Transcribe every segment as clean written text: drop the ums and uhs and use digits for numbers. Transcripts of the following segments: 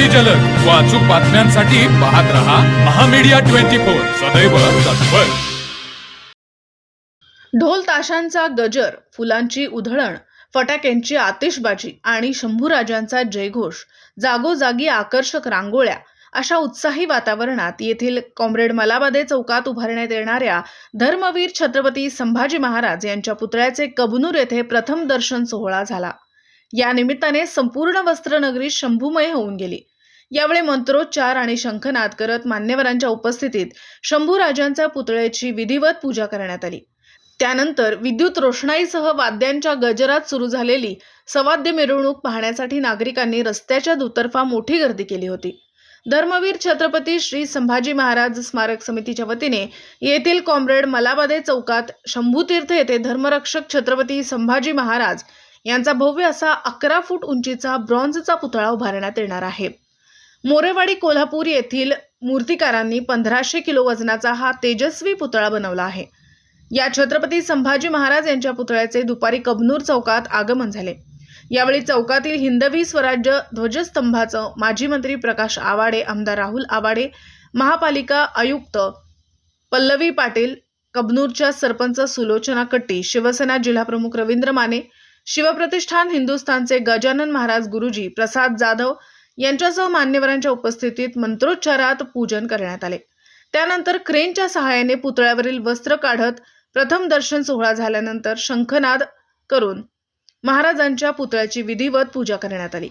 अगदी जलद व अचूक बातम्यांसाठी पाहत रहा महामीडिया 24 सदैव तत्पर। ढोल ताशांचा गजर, फुलांची उधळण, फटाक्यांची आतिषबाजी आणि शंभूराजांचा जयघोष, जागोजागी आकर्षक रांगोळ्या अशा उत्साही वातावरणात येथील कॉम्रेड मलाबादे चौकात उभारण्यात येणाऱ्या धर्मवीर छत्रपती संभाजी महाराज यांच्या पुतळ्याचे कबनूर येथे प्रथम दर्शन सोहळा झाला। या निमित्ताने संपूर्ण वस्त्रनगरी शंभूमय होऊन गेली। यावेळी मंत्रोच्चार आणि शंखनाद करत मान्यवरांच्या उपस्थितीत शंभूराजांच्या पुतळ्याची विधिवत पूजा करण्यात आली। त्यानंतर विद्युत रोषणाईसह वाद्यांच्या गजरात सुरू झालेली सवाद्य मिरवणूक पाहण्यासाठी नागरिकांनी रस्त्याच्या दुतर्फा मोठी गर्दी केली होती। धर्मवीर छत्रपती श्री संभाजी महाराज स्मारक समितीच्या वतीने येथील कॉम्रेड मलाबादे चौकात शंभूतीर्थ येथे धर्मरक्षक छत्रपती संभाजी महाराज यांचा भव्य असा 11 फूट उंचीचा ब्रॉन्झचा पुतळा उभारण्यात येणार आहे। मोरेवाडी कोल्हापूर येथील मूर्तिकारांनी 1500 किलो वजनाचा हा तेजस्वी पुतळा बनवला आहे। या छत्रपती संभाजी महाराज यांच्या पुतळ्याचे दुपारी कबनूर चौकात आगमन झाले। यावेळी चौकातील हिंदवी स्वराज्य ध्वजस्तंभाचं माजी मंत्री प्रकाश आवाडे, आमदार राहुल आवाडे, महापालिका आयुक्त पल्लवी पाटील, कबनूरच्या सरपंच सुलोचना कट्टी, शिवसेना जिल्हाप्रमुख रवींद्र माने, शिवप्रतिष्ठान हिंदुस्थानचे गजानन महाराज गुरुजी, प्रसाद जाधव यांच्यासह मान्यवरांच्या उपस्थितीत मंत्रोच्चारात पूजन करण्यात आले। त्यानंतर क्रेनच्या सहाय्याने पुतळ्यावरील वस्त्र काढत प्रथम दर्शन सोहळा झाल्यानंतर शंखनाद करून महाराजांच्या पुतळ्याची विधिवत पूजा करण्यात आली।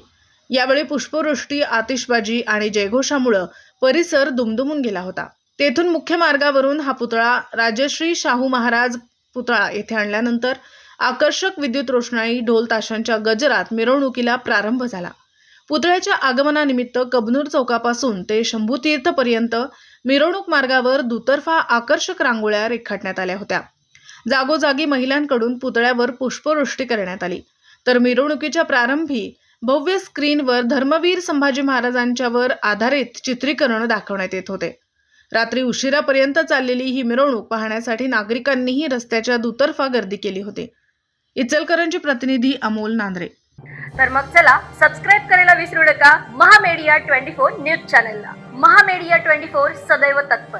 यावेळी पुष्पवृष्टी, आतिषबाजी आणि जयघोषामुळे परिसर दुमदुमून गेला होता। तेथून मुख्य मार्गावरून हा पुतळा राजश्री शाहू महाराज पुतळा येथे आणल्यानंतर आकर्षक विद्युत रोषणाई, ढोल ताशांच्या गजरात मिरवणुकीला प्रारंभ झाला। पुतळ्याच्या आगमनानिमित्त कबनूर चौकापासून ते शंभूतीर्थ पर्यंत मिरवणूक मार्गावर दुतर्फा आकर्षक रांगोळ्या रेखाटण्यात आल्या होत्या। जागोजागी महिलांकडून पुतळ्यावर पुष्पवृष्टी करण्यात आली, तर मिरवणुकीच्या प्रारंभी भव्य स्क्रीनवर धर्मवीर संभाजी महाराजांच्यावर आधारित चित्रीकरण दाखवण्यात येत होते। रात्री उशिरापर्यंत चाललेली ही मिरवणूक पाहण्यासाठी नागरिकांनीही रस्त्याच्या दुतर्फा गर्दी केली होती। इचलकरंजी प्रतिनिधी अमोल नांद्रे। तर मग चला सबस्क्राइब करायला विसरू नका महामीडिया 24 न्यूज चॅनलला। महामीडिया 24 सदैव तत्पर।